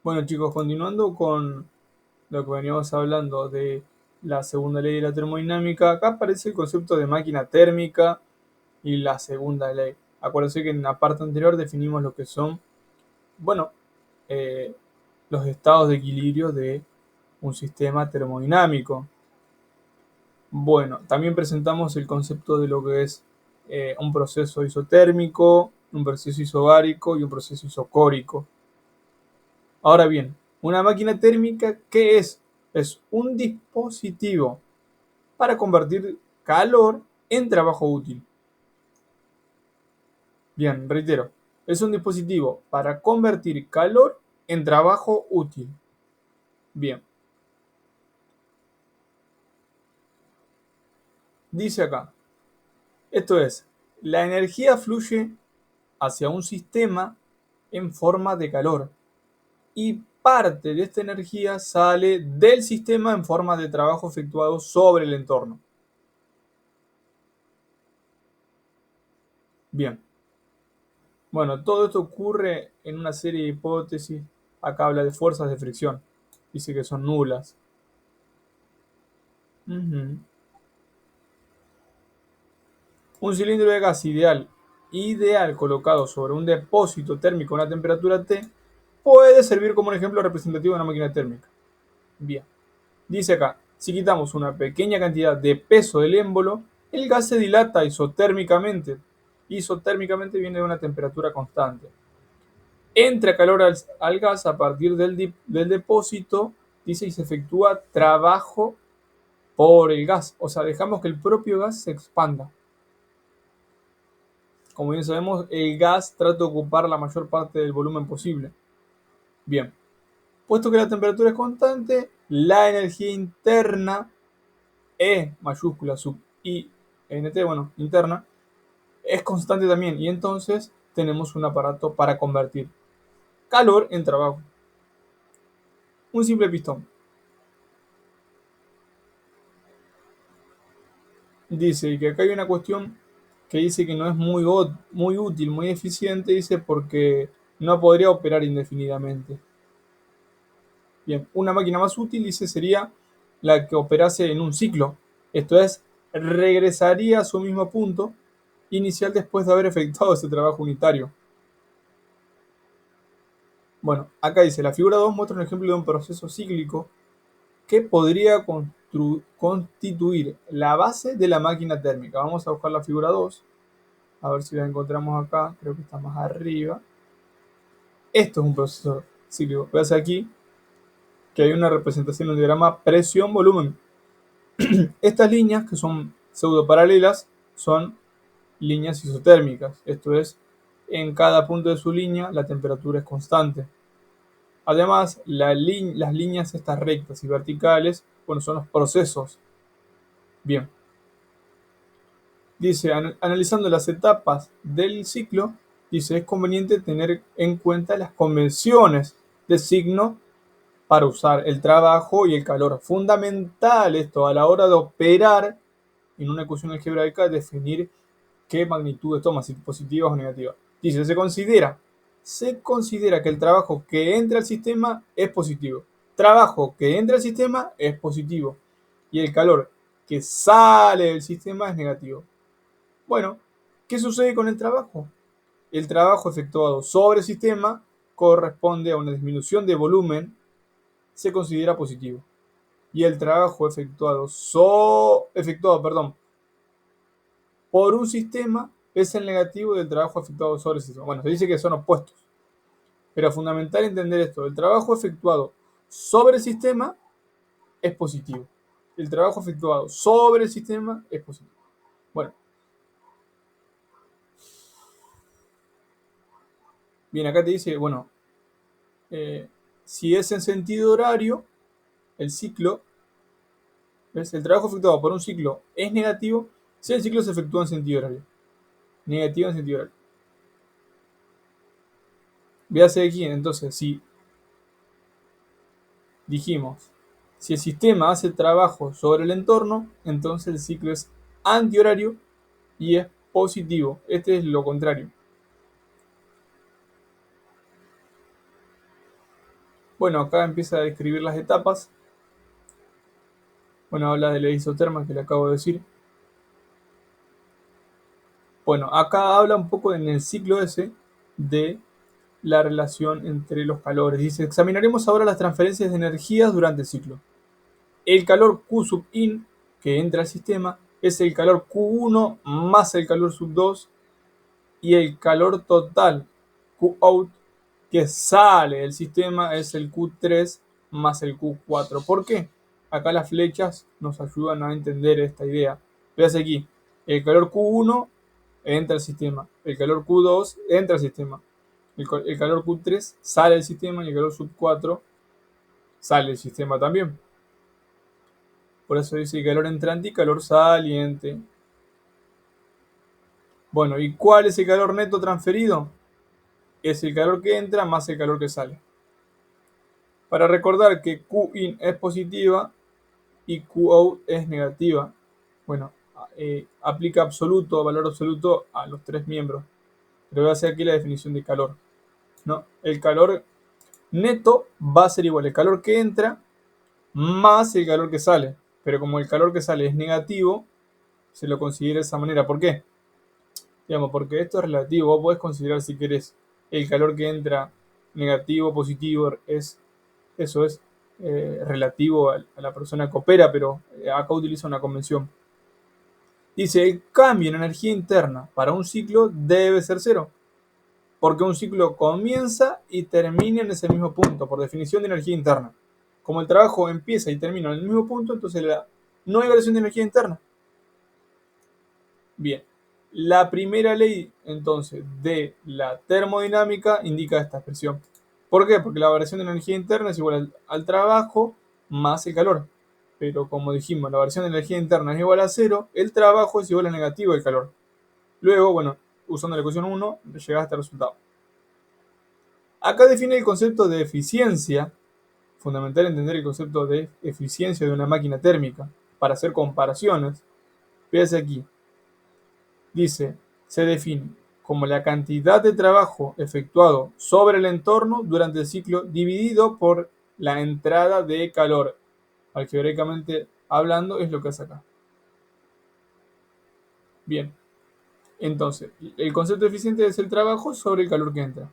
Bueno chicos, continuando con lo que veníamos hablando de la segunda ley de la termodinámica, acá aparece el concepto de máquina térmica y la segunda ley. Acuérdense que en la parte anterior definimos lo que son, bueno, eh, los estados de equilibrio de un sistema termodinámico. Bueno, también presentamos el concepto de lo que es un proceso isotérmico, un proceso isobárico y un proceso isocórico. Ahora bien, una máquina térmica, ¿qué es? Es un dispositivo para convertir calor en trabajo útil. Bien, reitero, es un dispositivo para convertir calor en trabajo útil. Bien, dice acá, esto es, la energía fluye hacia un sistema en forma de calor y parte de esta energía sale del sistema en forma de trabajo efectuado sobre el entorno. Bien, bueno, todo esto ocurre en una serie de hipótesis. Acá habla de fuerzas de fricción. Dice que son nulas. Ujú. Un cilindro de gas ideal colocado sobre un depósito térmico a una temperatura T, puede servir como un ejemplo representativo de una máquina térmica. Bien. Dice acá, si quitamos una pequeña cantidad de peso del émbolo, el gas se dilata isotérmicamente. Isotérmicamente viene de una temperatura constante. Entra calor al gas a partir del depósito, dice, y se efectúa trabajo por el gas. O sea, dejamos que el propio gas se expanda. Como bien sabemos, el gas trata de ocupar la mayor parte del volumen posible. Bien, puesto que la temperatura es constante, la energía interna, E mayúscula sub I N T, bueno, interna, es constante también. Y entonces tenemos un aparato para convertir calor en trabajo. Un simple pistón. Dice que acá hay una cuestión que dice que no es muy útil, muy eficiente, dice porque no podría operar indefinidamente. Bien, una máquina más útil, dice, sería la que operase en un ciclo. Esto es, regresaría a su mismo punto inicial después de haber efectuado ese trabajo unitario. Bueno, acá dice, la figura 2 muestra un ejemplo de un proceso cíclico que podría constituir la base de la máquina térmica. Vamos a buscar la figura 2. A ver si la encontramos acá, creo que está más arriba. Esto es un proceso cíclico. Veas aquí que hay una representación en el diagrama presión-volumen. Estas líneas, que son pseudoparalelas, son líneas isotérmicas. Esto es, en cada punto de su línea la temperatura es constante. Además, las líneas estas rectas y verticales, bueno, son los procesos. Bien, dice, analizando las etapas del ciclo, dice, es conveniente tener en cuenta las convenciones de signo para usar el trabajo y el calor. Fundamental esto a la hora de operar en una ecuación algebraica, definir qué magnitudes toma, si positivas o negativas. Dice, se considera que el trabajo que entra al sistema es positivo. Trabajo que entra al sistema es positivo. Y el calor que sale del sistema es negativo. Bueno, ¿qué sucede con el trabajo? El trabajo efectuado sobre el sistema corresponde a una disminución de volumen, se considera positivo. Y el trabajo efectuado por un sistema es el negativo del trabajo efectuado sobre el sistema. Bueno, se dice que son opuestos, pero es fundamental entender esto. El trabajo efectuado sobre el sistema es positivo. El trabajo efectuado sobre el sistema es positivo. Bueno, bien, acá te dice, bueno, eh, si es en sentido horario, el ciclo, ¿ves? El trabajo efectuado por un ciclo es negativo si el ciclo se efectúa en sentido horario. Negativo en sentido horario. Véase aquí, entonces, si dijimos, si el sistema hace trabajo sobre el entorno, entonces el ciclo es antihorario y es positivo. Este es lo contrario. Bueno, acá empieza a describir las etapas. Bueno, habla de la isoterma que le acabo de decir. Bueno, acá habla un poco en el ciclo ese de la relación entre los calores. Dice, examinaremos ahora las transferencias de energías durante el ciclo. El calor Q sub in que entra al sistema es el calor Q1 más el calor sub 2 y el calor total Q out que sale del sistema es el Q3 más el Q4. ¿Por qué? Acá las flechas nos ayudan a entender esta idea. Veas aquí, el calor Q1 entra al sistema, el calor Q2 entra al sistema, el calor Q3 sale del sistema y el calor sub 4 sale del sistema también. Por eso dice calor entrante y calor saliente. Bueno, ¿y cuál es el calor neto transferido? Es el calor que entra más el calor que sale. Para recordar que Qin es positiva y Qout es negativa. Bueno, aplica absoluto, valor absoluto a los tres miembros. Pero voy a hacer aquí la definición de calor, ¿no? El calor neto va a ser igual el calor que entra más el calor que sale. Pero como el calor que sale es negativo, se lo considera de esa manera. ¿Por qué? Digamos, porque esto es relativo. Vos podés considerar si querés el calor que entra negativo, positivo, eso es relativo a la persona que opera, pero acá utiliza una convención. Dice, el cambio en energía interna para un ciclo debe ser cero, porque un ciclo comienza y termina en ese mismo punto, por definición de energía interna. Como el trabajo empieza y termina en el mismo punto, entonces no hay variación de energía interna. Bien, la primera ley entonces de la termodinámica indica esta expresión. ¿Por qué? Porque la variación de energía interna es igual al trabajo más el calor. Pero como dijimos, la variación de energía interna es igual a cero, el trabajo es igual a negativo del calor. Luego, bueno, usando la ecuación 1, llega a este resultado. Acá define el concepto de eficiencia. Fundamental entender el concepto de eficiencia de una máquina térmica para hacer comparaciones. Fíjate aquí. Dice, se define como la cantidad de trabajo efectuado sobre el entorno durante el ciclo dividido por la entrada de calor. Algebraicamente hablando es lo que hace acá. Bien, entonces, el concepto eficiente es el trabajo sobre el calor que entra.